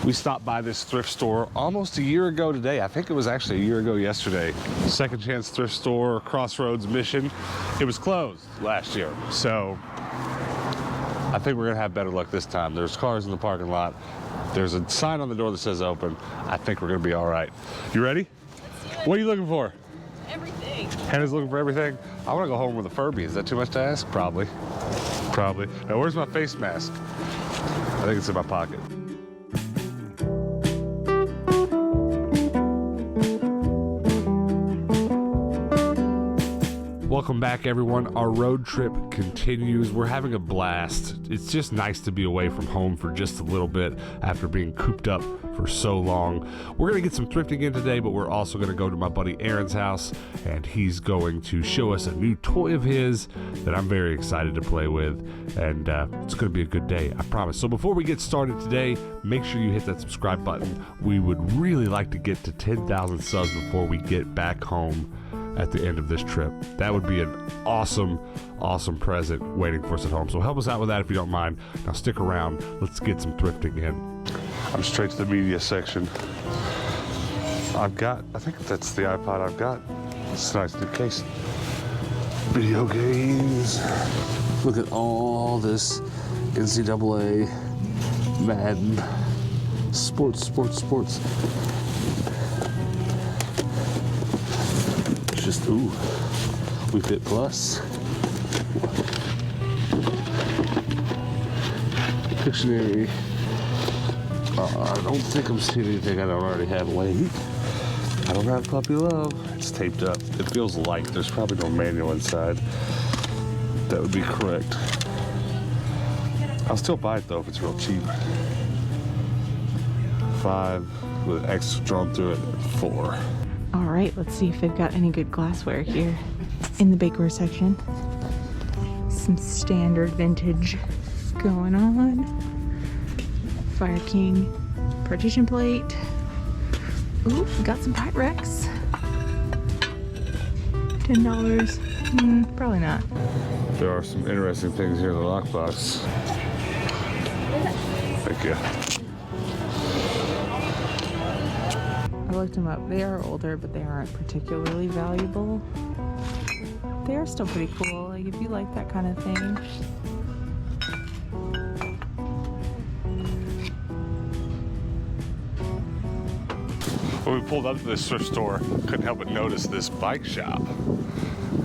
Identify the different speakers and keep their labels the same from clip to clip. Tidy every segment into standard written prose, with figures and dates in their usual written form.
Speaker 1: We stopped by this thrift store almost a year ago today. I think it was actually a year ago yesterday. Second Chance Thrift Store, Crossroads, Mission. It was closed last year. So I think we're gonna have better luck this time. There's cars in the parking lot. There's a sign on the door that says open. I think we're gonna be all right. You ready? What are you looking for?
Speaker 2: Everything.
Speaker 1: Hannah's looking for everything. I wanna go home with a Furby. Is that too much to ask? Probably. Probably. Now, where's my face mask? I think it's in my pocket. Welcome back, everyone. Our road trip continues. We're having a blast. It's just nice to be away from home for just a little bit after being cooped up for so long. We're going to get some thrifting in today, but we're also going to go to my buddy Aaron's house, and he's going to show us a new toy of his that I'm very excited to play with, and it's going to be a good day, I promise. So before we get started today, make sure you hit that subscribe button. We would really like to get to 10,000 subs before we get back home at the end of this trip. That would be an awesome present waiting for us at home. So help us out with that if you don't mind. Now stick around. Let's get some thrifting in. I'm straight to the media section. I think that's the iPod I've got. It's a nice new case. Video games. Look at all this NCAA, Madden, sports. Just, ooh, We Fit Plus. Dictionary. I don't think I'm seeing anything I don't already have. Wait, I don't have Puppy Love. It's taped up. It feels light. There's probably no manual inside. That would be correct. I'll still buy it though if it's real cheap. 5 with X drawn through it. 4.
Speaker 2: All right, let's see if they've got any good glassware here. In the bakeware section, some standard vintage going on. Fire King partition plate. Ooh, we got some Pyrex. $10. Probably not.
Speaker 1: There are some interesting things here in the lockbox. Thank you.
Speaker 2: I looked them up. They are older, but they aren't particularly valuable. They are still pretty cool, like if you like that kind of thing.
Speaker 1: When we pulled up to this thrift store, couldn't help but notice this bike shop.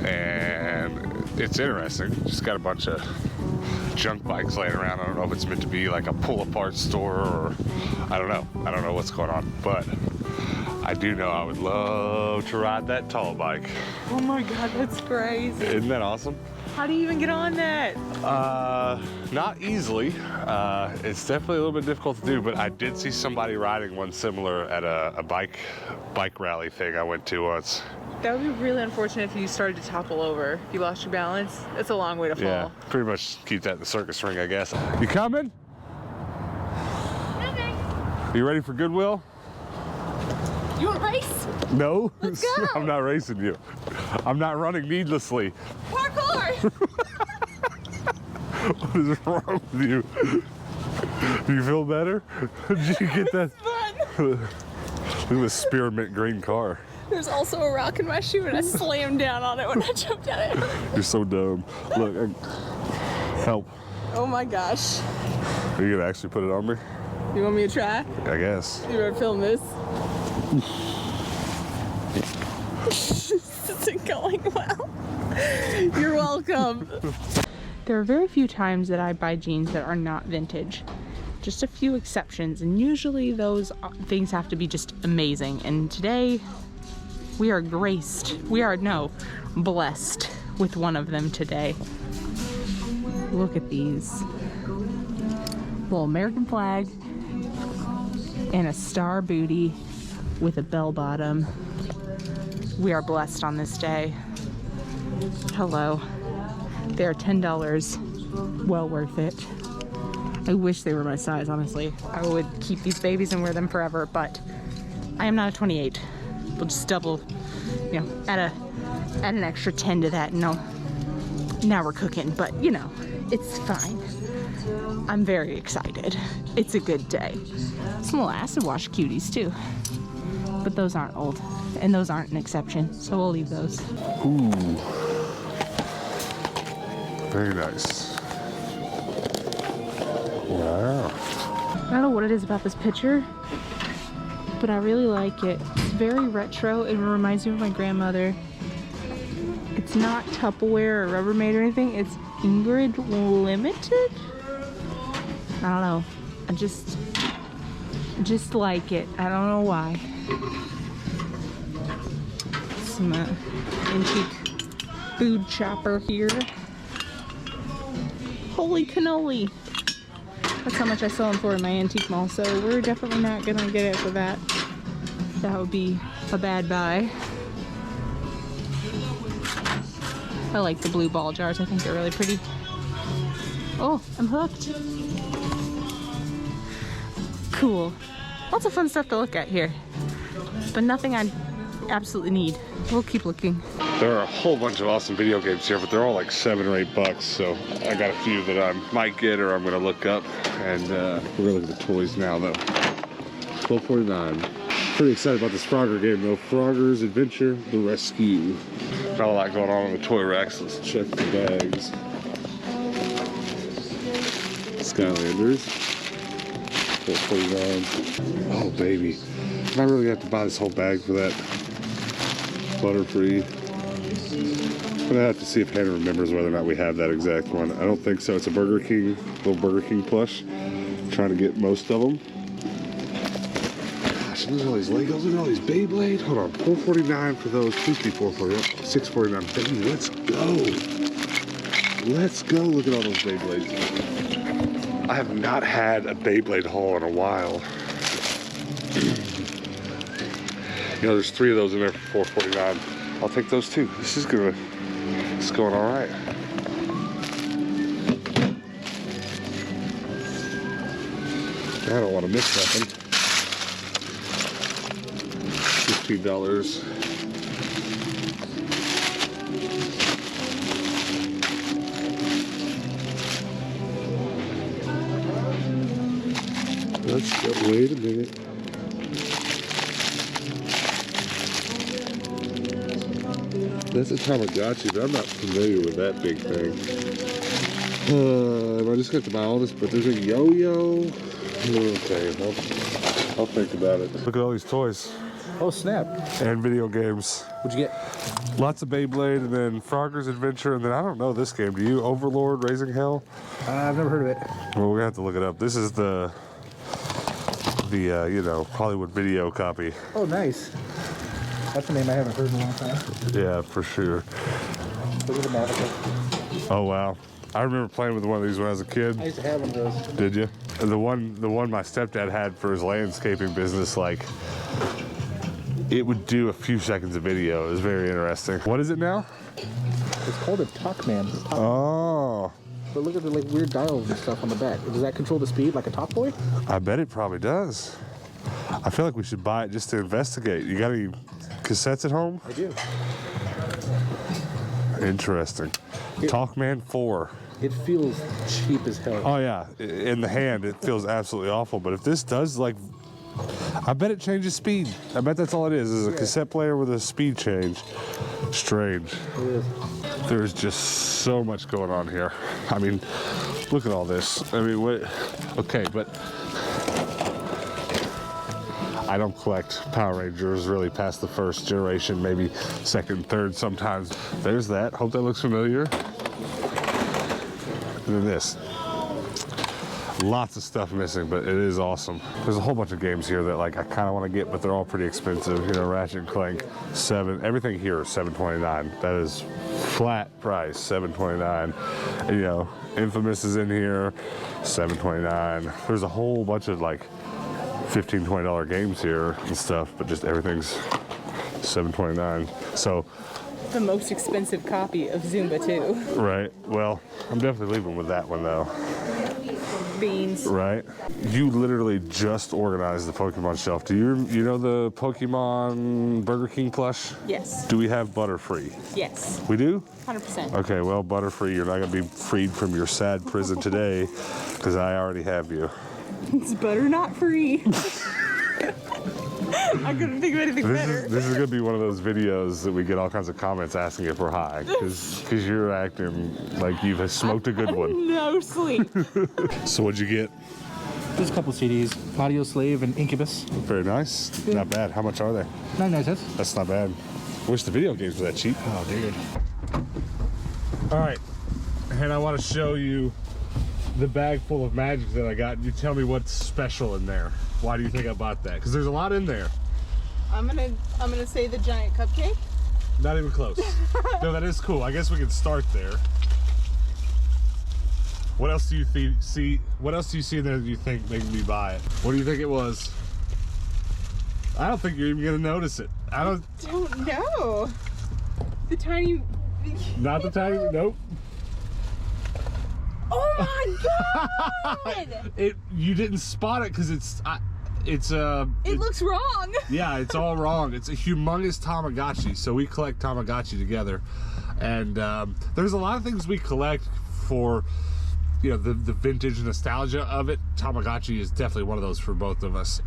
Speaker 1: And it's interesting. Just got a bunch of junk bikes laying around. I don't know if it's meant to be like a pull-apart store or I don't know. I don't know what's going on, but I do know I would love to ride that tall bike.
Speaker 2: Oh my God, that's crazy.
Speaker 1: Isn't that awesome?
Speaker 2: How do you even get on that?
Speaker 1: Not easily. It's definitely a little bit difficult to do, but I did see somebody riding one similar at a bike rally thing I went to once.
Speaker 2: That would be really unfortunate if you started to topple over. If you lost your balance, it's a long way to fall.
Speaker 1: Yeah, pretty much keep that in the circus ring, I guess. You coming?
Speaker 3: Okay.
Speaker 1: You ready for Goodwill?
Speaker 3: You want to race?
Speaker 1: No,
Speaker 3: Let's go.
Speaker 1: I'm not racing you. I'm not running needlessly.
Speaker 3: Parkour!
Speaker 1: What is wrong with you? Do you feel better? Did you get that?
Speaker 3: Fun.
Speaker 1: Look at this spearmint green car.
Speaker 3: There's also a rock in my shoe and I slammed down on it when I jumped at it.
Speaker 1: You're so dumb. Look, help.
Speaker 3: Oh my gosh.
Speaker 1: Are you gonna actually put it on me?
Speaker 3: You want me to try?
Speaker 1: I guess.
Speaker 3: You want to film this? This isn't going well. You're welcome.
Speaker 2: There are very few times that I buy jeans that are not vintage. Just a few exceptions, and usually those things have to be just amazing. And today, we are blessed with one of them today. Look at these. Little American flag and a star booty with a bell bottom. We are blessed on this day. Hello. They are $10. Well worth it. I wish they were my size, honestly. I would keep these babies and wear them forever, but I am not a 28. We'll just double, you know, add an extra 10 to that. No, now we're cooking, but you know, it's fine. I'm very excited. it's a good day. Some little acid wash cuties too, but those aren't old, and those aren't an exception, so we'll leave those.
Speaker 1: Ooh, very nice. Wow.
Speaker 2: I don't know what it is about this picture, but I really like it. It's very retro. It reminds me of my grandmother. It's not Tupperware or Rubbermaid or anything. It's Ingrid Limited. I don't know. I just like it. I don't know why. Some antique food chopper here. Holy cannoli! That's how much I sell them for in my antique mall, so we're definitely not gonna get it for that. That would be a bad buy. I like the blue ball jars. I think they're really pretty. Oh, I'm hooked. Cool. Lots of fun stuff to look at here, but nothing I absolutely need. We'll keep looking.
Speaker 1: There are a whole bunch of awesome video games here, but they're all like $7 or $8, so I got a few that I might get or I'm gonna look up, and we're gonna look at the toys now though. $12.49. Pretty excited about this Frogger game though. Frogger's Adventure, The Rescue. Got a lot going on the toy racks. Let's check the bags. Skylanders, $4.49. Oh baby, am I really gonna have to buy this whole bag for that? Butterfree. I'm gonna have to see if Hannah remembers whether or not we have that exact one. I don't think so. It's a Burger King, little Burger King plush. Trying to get most of them. Gosh, look at all these Legos. Look at all these Beyblade. Hold on, $4.49 for those. Please be $4.49. $6.49. Baby, let's go. Let's go. Look at all those Beyblades. I have not had a Beyblade haul in a while. You know, there's 3 of those in there for $4.49. I'll take those too. This is going all right. I don't want to miss nothing. $15. Let's go. Wait a minute. That's a Tamagotchi, but I'm not familiar with that big thing. Am I just going to buy all this? But there's a yo-yo. Okay, I'll think about it. Look at all these toys.
Speaker 4: Oh snap.
Speaker 1: And video games.
Speaker 4: What'd you get?
Speaker 1: Lots of Beyblade, and then Frogger's Adventure, and then I don't know this game. Do you? Overlord Raising Hell?
Speaker 4: I've never heard of it.
Speaker 1: Well, we're going to have to look it up. This is the you know, Hollywood Video copy.
Speaker 4: Oh, nice. That's a name I haven't heard in a long time.
Speaker 1: Yeah, for sure.
Speaker 4: Look at the Navico.
Speaker 1: Oh, wow. I remember playing with one of these when I was a kid.
Speaker 4: I used to have one of those.
Speaker 1: Did you? The one my stepdad had for his landscaping business, like, it would do a few seconds of video. It was very interesting. What is it now?
Speaker 4: It's called a Talkman.
Speaker 1: Oh.
Speaker 4: But look at the like weird dials and stuff on the back. Does that control the speed like a Talk Boy?
Speaker 1: I bet it probably does. I feel like we should buy it just to investigate. You got any cassettes at home?
Speaker 4: I do.
Speaker 1: Interesting. Talkman 4.
Speaker 4: It feels cheap as hell.
Speaker 1: Oh yeah, in the hand it feels absolutely awful. But if this does, like, I bet it changes speed. I bet that's all it is a cassette player with a speed change. Strange.
Speaker 4: It is.
Speaker 1: There's just so much going on here. I mean, look at all this. I mean, what? Okay, but I don't collect Power Rangers really past the first generation, maybe second, third sometimes. There's that. Hope that looks familiar. And then this. Lots of stuff missing, but it is awesome. There's a whole bunch of games here that like I kind of want to get, but they're all pretty expensive. You know, Ratchet and Clank, everything here is $7.29. That is flat price, $7.29. And, you know, Infamous is in here, $7.29. There's a whole bunch of like $15, $20 games here and stuff, but just everything's $7.29. So
Speaker 2: The most expensive copy of Zumba too.
Speaker 1: right. Well, I'm definitely leaving with that one though.
Speaker 2: Beans.
Speaker 1: Right. You literally just organized the Pokemon shelf. Do you know the Pokemon Burger King plush?
Speaker 2: Yes.
Speaker 1: Do we have Butterfree?
Speaker 2: Yes.
Speaker 1: We do?
Speaker 2: 100%.
Speaker 1: Okay, well, Butterfree, you're not going to be freed from your sad prison today because I already have you.
Speaker 2: It's butter not free. I couldn't think of anything better.
Speaker 1: This is gonna be one of those videos that we get all kinds of comments asking if we're high, because you're acting like you've smoked a good one.
Speaker 2: No sleep.
Speaker 1: So what'd you get?
Speaker 4: There's a couple CDs, Audio Slave and Incubus.
Speaker 1: Very nice. Not bad. How much are they?
Speaker 4: 99 cents.
Speaker 1: That's not bad. Wish the video games were that cheap.
Speaker 4: Oh, dude.
Speaker 1: All right, and I want to show you the bag full of magic that I got. You tell me what's special in there. Why do you think I bought that? Because there's a lot in there.
Speaker 2: I'm gonna say the giant cupcake.
Speaker 1: Not even close. No, that is cool. I guess we can start there. What else do you see? What else do you see in there that you think made me buy it? What do you think it was? I don't think you're even gonna notice it. I don't
Speaker 2: know. The tiny.
Speaker 1: Not the tiny. Nope.
Speaker 2: Oh my god!
Speaker 1: You didn't spot it because it
Speaker 2: looks wrong.
Speaker 1: Yeah, it's all wrong. It's a humongous Tamagotchi. So we collect Tamagotchi together, and there's a lot of things we collect for, you know, the vintage nostalgia of it. Tamagotchi is definitely one of those for both of us.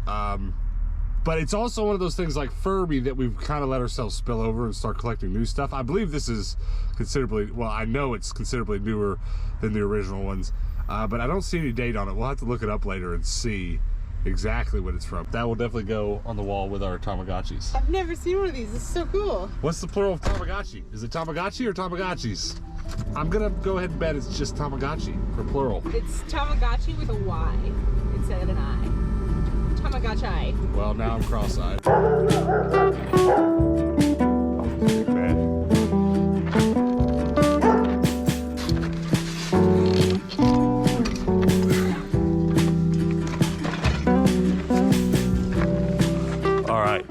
Speaker 1: But it's also one of those things like Furby that we've kind of let ourselves spill over and start collecting new stuff. I believe this is considerably, well, I know it's considerably newer than the original ones, but I don't see any date on it. We'll have to look it up later and see exactly what it's from. That will definitely go on the wall with our Tamagotchis.
Speaker 2: I've never seen one of these. It's so cool.
Speaker 1: What's the plural of Tamagotchi? Is it Tamagotchi or Tamagotchis? I'm gonna go ahead and bet it's just Tamagotchi for plural.
Speaker 2: It's Tamagotchi with a Y instead of an I. Tamagotchi.
Speaker 1: Well, now I'm cross-eyed. All right,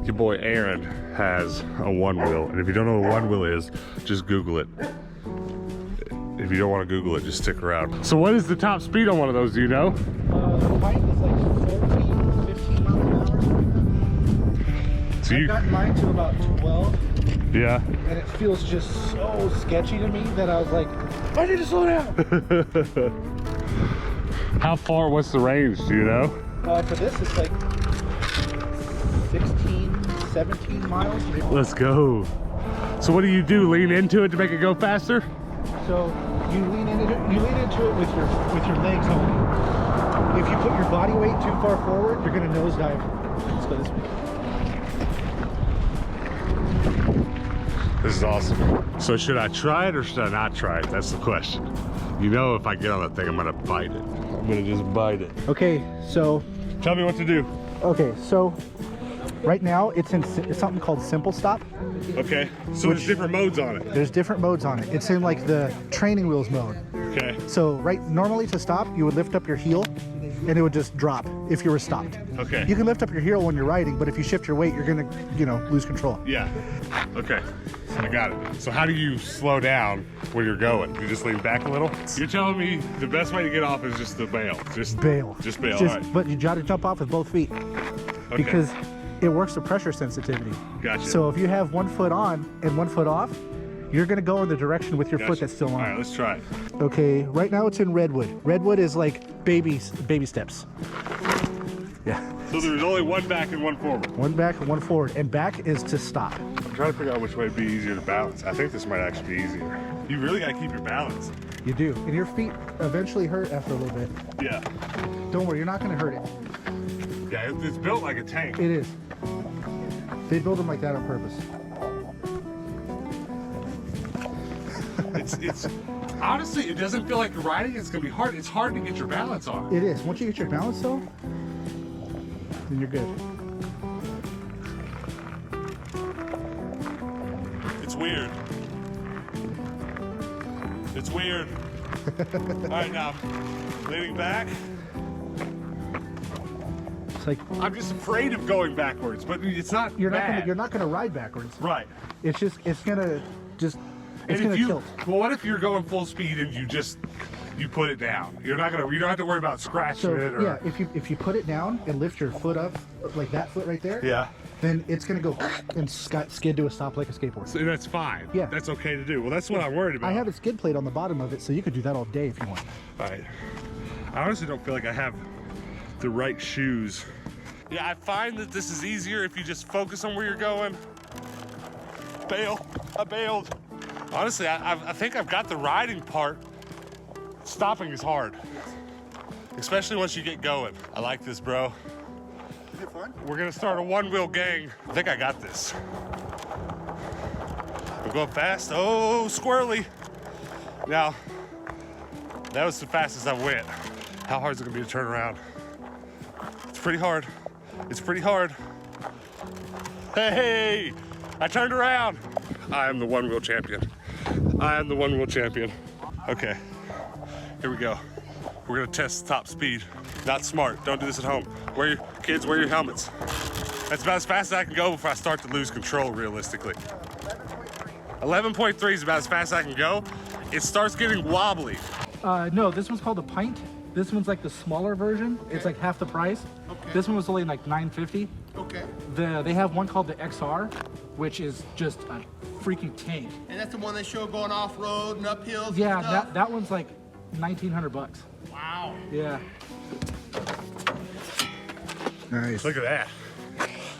Speaker 1: your boy Aaron has a one wheel, and if you don't know what a one wheel is, just Google it. If you don't want to Google it, just stick around. So what is the top speed on one of those, do you know?
Speaker 4: The height is like 14, 15 miles an hour.
Speaker 1: So
Speaker 4: I've gotten mine to about 12.
Speaker 1: Yeah.
Speaker 4: And it feels just so sketchy to me that I was like, I need to slow down.
Speaker 1: How far, what's the range, do you know?
Speaker 4: For this, it's like 16, 17 miles.
Speaker 1: Let's go. So what do you do, lean into it to make it go faster?
Speaker 4: So you lean into it with your legs only. If you put your body weight too far forward, you're gonna nosedive. Let's go this way.
Speaker 1: This is awesome. So should I try it or should I not try it? That's the question. You know, if I get on that thing, I'm gonna bite it. I'm gonna just bite it.
Speaker 4: Okay, so
Speaker 1: Tell me what to do.
Speaker 4: okay, so right now it's in something called simple stop.
Speaker 1: Okay, so there's different modes on it.
Speaker 4: There's different modes on it. It's in like the training wheels mode.
Speaker 1: Okay.
Speaker 4: So normally to stop, you would lift up your heel and it would just drop if you were stopped.
Speaker 1: Okay.
Speaker 4: You can lift up your heel when you're riding, but if you shift your weight, you're gonna, lose control.
Speaker 1: Yeah. Okay. I got it. So how do you slow down when you're going? You just lean back a little? You're telling me the best way to get off is just to bail. Just
Speaker 4: Bail.
Speaker 1: Just bail.
Speaker 4: Just,
Speaker 1: All right.
Speaker 4: But you gotta jump off with both feet
Speaker 1: Okay.
Speaker 4: because it works the pressure sensitivity.
Speaker 1: Gotcha.
Speaker 4: So if you have one foot on and one foot off, you're gonna go in the direction with your foot
Speaker 1: Gotcha.
Speaker 4: that's still on.
Speaker 1: All right, let's try it.
Speaker 4: Okay, right now it's in redwood. Redwood is like baby steps. Yeah.
Speaker 1: So there's only one back and one forward.
Speaker 4: One back and one forward. And back is to stop.
Speaker 1: I'm trying to figure out which way would be easier to balance. I think this might actually be easier. You really got to keep your balance.
Speaker 4: You do. And your feet eventually hurt after a little bit.
Speaker 1: Yeah.
Speaker 4: Don't worry, you're not gonna hurt it.
Speaker 1: Yeah, it's built like a tank.
Speaker 4: It is. They build them like that on purpose.
Speaker 1: It's honestly, it doesn't feel like you're riding. It's gonna be hard. It's hard to get your balance on.
Speaker 4: It is. Once you get your balance though, then you're good.
Speaker 1: It's weird. It's weird. All right, now leaning back.
Speaker 4: It's like
Speaker 1: I'm just afraid of going backwards, but it's not.
Speaker 4: you're
Speaker 1: bad.
Speaker 4: not gonna ride backwards.
Speaker 1: Right.
Speaker 4: It's gonna
Speaker 1: And
Speaker 4: gonna
Speaker 1: if you,
Speaker 4: tilt.
Speaker 1: well, what if you're going full speed and you put it down? You don't have to worry about scratching
Speaker 4: So
Speaker 1: it. Or,
Speaker 4: yeah, if you put it down and lift your foot up like that foot right there,
Speaker 1: Yeah.
Speaker 4: then it's gonna go and skid to a stop like a skateboard.
Speaker 1: So that's fine.
Speaker 4: Yeah.
Speaker 1: That's okay to do. Well, that's what I'm worried about.
Speaker 4: I have a skid plate on the bottom of it, so you could do that all day if you want.
Speaker 1: All right. I honestly don't feel like I have the right shoes. Yeah, I find that this is easier if you just focus on where you're going. Bail, I bailed. Honestly, I think I've got the riding part. Stopping is hard, especially once you get going. I like this, bro.
Speaker 4: Is it fun?
Speaker 1: We're gonna start a one-wheel gang. I think I got this. I'm going fast. Oh, squirrely. Now, that was the fastest I went. How hard is it gonna be to turn around? It's pretty hard. It's pretty hard. Hey, I turned around. I am the one-wheel champion. I am the one-wheel champion. Okay, here we go. We're gonna test the top speed. Not smart, don't do this at home. Kids, wear your helmets. That's about as fast as I can go before I start to lose control realistically. 11.3 is about as fast as I can go. It starts getting wobbly.
Speaker 4: No, this one's called a pint. This one's like the smaller version. Okay. It's like half the price. Okay. This one was only like $9.50. Okay. They have one called the XR, which is just a freaking tank.
Speaker 5: And that's the one they show going off road and uphills.
Speaker 4: Yeah,
Speaker 5: and stuff.
Speaker 4: that one's like $1,900.
Speaker 5: Wow.
Speaker 4: Yeah. Nice.
Speaker 1: Look at that.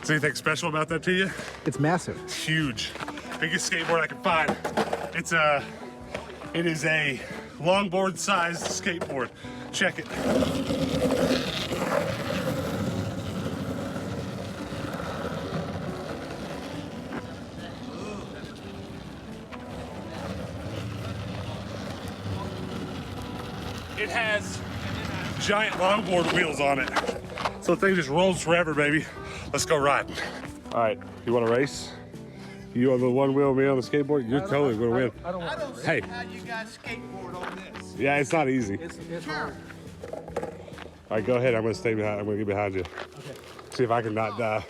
Speaker 1: Is anything special about that to you?
Speaker 4: It's massive.
Speaker 1: It's huge. Biggest skateboard I can find. It is a longboard-sized skateboard. Check it. It has giant longboard wheels on it. So the thing just rolls forever, baby. Let's go riding. All right, you want to race? You on the one wheel, me on the skateboard? You're totally gonna win.
Speaker 5: I don't see how you guys skateboard on this.
Speaker 1: Yeah, it's not easy.
Speaker 4: It's hard.
Speaker 1: All right, go ahead. I'm gonna stay behind. I'm gonna get behind you.
Speaker 4: Okay.
Speaker 1: See if I can not die.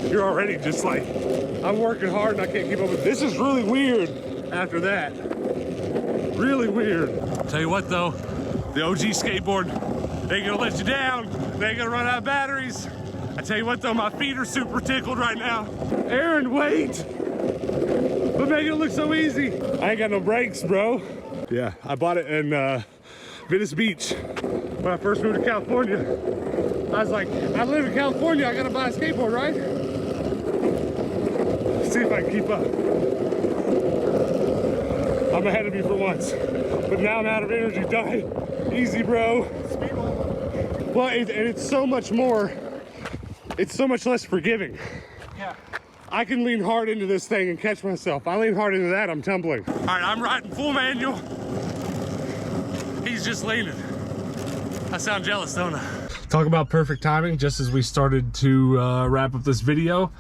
Speaker 1: You're already just like, I'm working hard and I can't keep up with. This is really weird after that. Really weird. Tell you what though, the OG skateboard, they ain't gonna let you down. They ain't gonna run out of batteries. I tell you what though, my feet are super tickled right now. Aaron, wait! But making it look so easy. I ain't got no brakes, bro. Yeah, I bought it in Venice Beach when I first moved to California. I was like, I live in California, I gotta buy a skateboard, right? Let's see if I can keep up. I'm ahead of you for once, but now I'm out of energy. Die. Easy, bro. Well, and it's so much more. It's so much less forgiving.
Speaker 4: Yeah.
Speaker 1: I can lean hard into this thing and catch myself. I lean hard into that, I'm tumbling. All right, I'm riding full manual. He's just leaning. I sound jealous, don't I? Talk about perfect timing, just as we started to wrap up this video.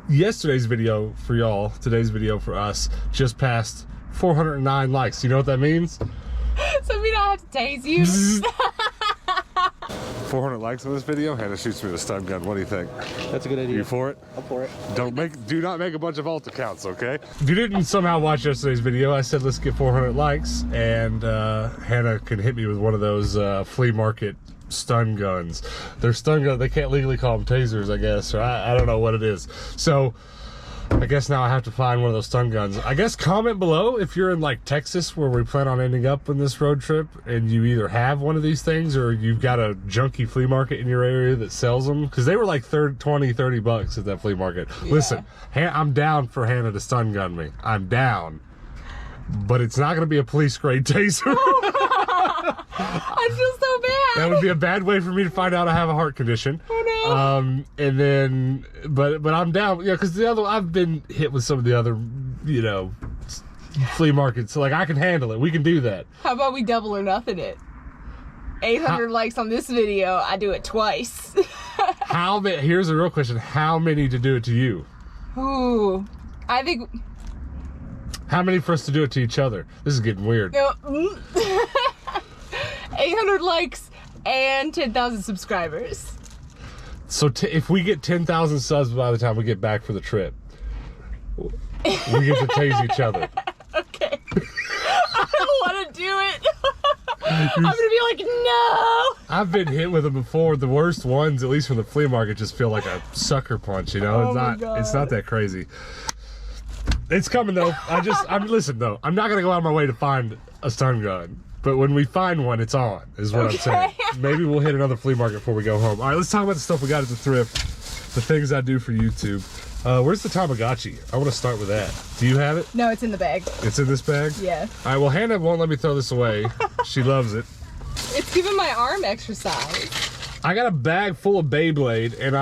Speaker 1: Yesterday's video for y'all, today's video for us, just passed 409 likes. You know what that means?
Speaker 3: So we don't have to tase you.
Speaker 1: 400 likes on this video. Hannah shoots me with a stun gun. What do you think?
Speaker 4: That's a good idea.
Speaker 1: You for it?
Speaker 4: I'm for it.
Speaker 1: Do not make a bunch of alt accounts, okay? If you didn't somehow watch yesterday's video, I said let's get 400 likes, and Hannah can hit me with one of those flea market stun guns. They're stun guns. They can't legally call them tasers, I guess, or I don't know what it is. So I guess now I have to find one of those stun guns. I guess comment below if you're in like Texas where we plan on ending up in this road trip and you either have one of these things or you've got a junky flea market in your area that sells them, because they were like 20, 30 bucks at that flea market. Yeah. Listen, I'm down for Hannah to stun gun me. I'm down. But it's not going to be a police grade taser.
Speaker 3: I feel so bad.
Speaker 1: That would be a bad way for me to find out I have a heart condition.
Speaker 3: Oh no.
Speaker 1: And then, but I'm down, yeah, because I've been hit with some of the other, you know, flea markets. So like I can handle it. We can do that.
Speaker 3: How about we double or nothing it? 800 likes on this video. I do it twice.
Speaker 1: How many? Here's a real question. How many to do it to you?
Speaker 3: Ooh, I think.
Speaker 1: How many for us to do it to each other? This is getting weird.
Speaker 3: 800 likes and 10,000 subscribers.
Speaker 1: So if we get 10,000 subs by the time we get back for the trip, we get to tase each other.
Speaker 3: Okay. I don't want to do it. I'm gonna be like, no.
Speaker 1: I've been hit with them before. The worst ones, at least from the flea market, just feel like a sucker punch. You know,
Speaker 3: Oh
Speaker 1: it's not that crazy. It's coming though. Listen though. I'm not gonna go out of my way to find a stun gun, but when we find one, it's on. Is what I'm saying. Maybe we'll hit another flea market before we go home. All right, let's talk about the stuff we got at the thrift. The things I do for YouTube. Where's the Tamagotchi? I want to start with that. Do you have it?
Speaker 3: No, it's in the bag.
Speaker 1: It's in this bag.
Speaker 3: Yeah.
Speaker 1: All right. Well, Hannah won't let me throw this away. She loves it.
Speaker 3: It's giving my arm exercise.
Speaker 1: I got a bag full of Beyblade, and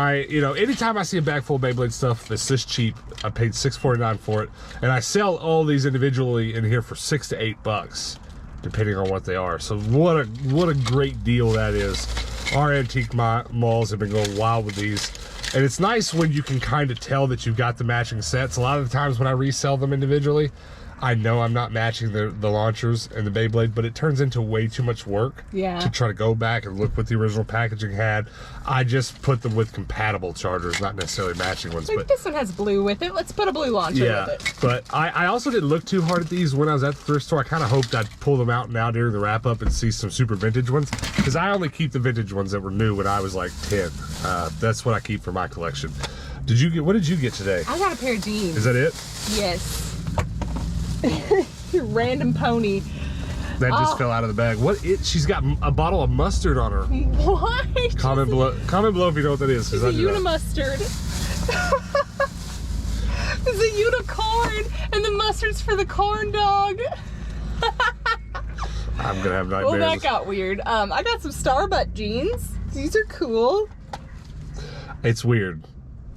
Speaker 1: anytime I see a bag full of Beyblade stuff that's this cheap, I paid $6.49 for it, and I sell all these individually in here for $6 to $8, depending on what they are. So what a great deal that is. Our antique malls have been going wild with these, and it's nice when you can kind of tell that you've got the matching sets. A lot of the times when I resell them individually, I know I'm not matching the launchers and the Beyblade, but it turns into way too much work to try to go back and look what the original packaging had. I just put them with compatible chargers, not necessarily matching ones.
Speaker 3: Like,
Speaker 1: but
Speaker 3: this one has blue with it. Let's put a blue launcher with it.
Speaker 1: But I also didn't look too hard at these when I was at the thrift store. I kind of hoped I'd pull them out now during the wrap up and see some super vintage ones, because I only keep the vintage ones that were new when I was like 10. That's what I keep for my collection. What did you get today?
Speaker 3: I got a pair of jeans.
Speaker 1: Is that it?
Speaker 3: Yes. Random pony.
Speaker 1: That just fell out of the bag. She's got a bottle of mustard on her.
Speaker 3: What?
Speaker 1: Comment below if you know what that is.
Speaker 3: It's a Unimustard. It's a unicorn, and the mustard's for the corn dog.
Speaker 1: I'm gonna have nightmares.
Speaker 3: Well, that got weird. I got some Starbutt jeans. These are cool.
Speaker 1: It's weird.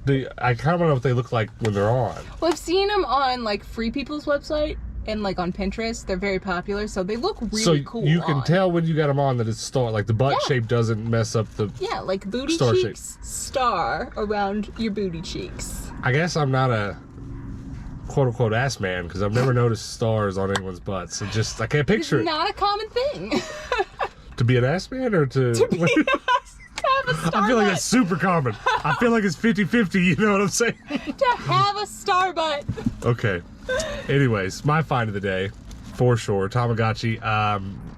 Speaker 1: I kind of want to know what they look like when they're on.
Speaker 3: Well, I've seen them on like Free People's website and like on Pinterest. They're very popular, so they look really cool.
Speaker 1: So you can tell when you got them on that it's star. Like the butt shape doesn't mess up the
Speaker 3: like booty
Speaker 1: star
Speaker 3: cheeks,
Speaker 1: shape.
Speaker 3: Star around your booty cheeks.
Speaker 1: I guess I'm not a quote unquote ass man because I've never noticed stars on anyone's butts. I can't picture it.
Speaker 3: It's not a common thing.
Speaker 1: To be an ass man or to
Speaker 3: be an ass.
Speaker 1: I feel like it's super common. I feel like it's 50-50, you know what I'm saying?
Speaker 3: To have a star butt.
Speaker 1: Okay. Anyways, my find of the day, for sure, Tamagotchi.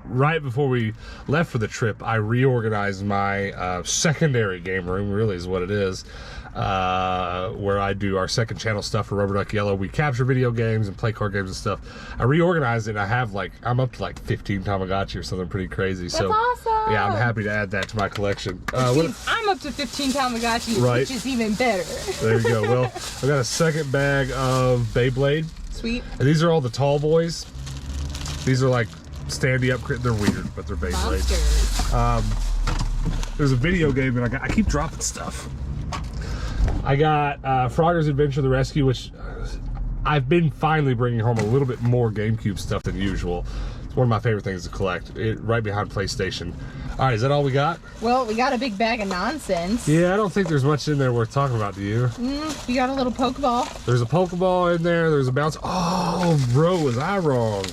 Speaker 1: Right before we left for the trip, I reorganized my secondary game room, really is what it is, where I do our second channel stuff for Rubber Duck Yellow. We capture video games and play card games and stuff. I reorganized it, and I'm up to like 15 Tamagotchi or something pretty crazy.
Speaker 3: That's awesome.
Speaker 1: Yeah, I'm happy to add that to my collection.
Speaker 3: I'm up to 15 Tamagotchi, which is even better.
Speaker 1: There you go. Well, I've got a second bag of Beyblade.
Speaker 3: Sweet.
Speaker 1: And these are all the tall boys. These are like standy up. They're weird, but they're Beyblade. There's a video game that I keep dropping stuff. I got Frogger's Adventure: The Rescue, which I've been finally bringing home a little bit more GameCube stuff than usual. It's one of my favorite things to collect. Right behind PlayStation. All right, is that all we got?
Speaker 3: Well, we got a big bag of nonsense.
Speaker 1: Yeah, I don't think there's much in there worth talking about, do you?
Speaker 3: You got a little Pokeball.
Speaker 1: There's a Pokeball in there. There's a bounce. Oh, bro, was I wrong?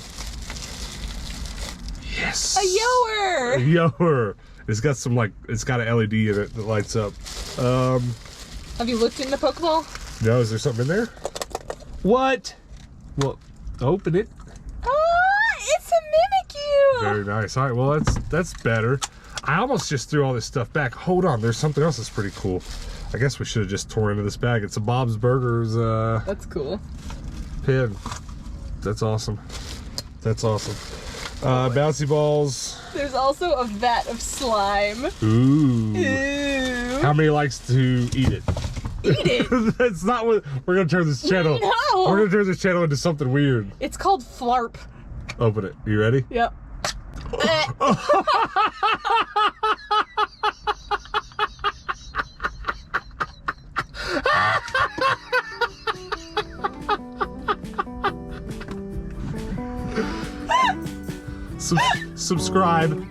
Speaker 1: Yes.
Speaker 3: A Yower.
Speaker 1: A Yower. It's got it's got an LED in it that lights up.
Speaker 3: Have you looked in the Pokeball?
Speaker 1: No, is there something in there? What? Well, open it.
Speaker 3: It's a Mimikyu.
Speaker 1: Very nice. All right, well, that's better. I almost just threw all this stuff back. Hold on, there's something else that's pretty cool. I guess we should have just tore into this bag. It's a Bob's Burgers
Speaker 3: That's cool.
Speaker 1: pin. That's awesome. That's awesome. Bouncy balls.
Speaker 3: There's also a vat of slime.
Speaker 1: Ooh.
Speaker 3: Ew.
Speaker 1: How many likes to eat it?
Speaker 3: Eat it.
Speaker 1: That's not what we're gonna turn this channel.
Speaker 3: No.
Speaker 1: We're gonna turn this channel into something weird.
Speaker 3: It's called Flarp.
Speaker 1: Open it. You ready?
Speaker 3: Yep.
Speaker 1: Subscribe.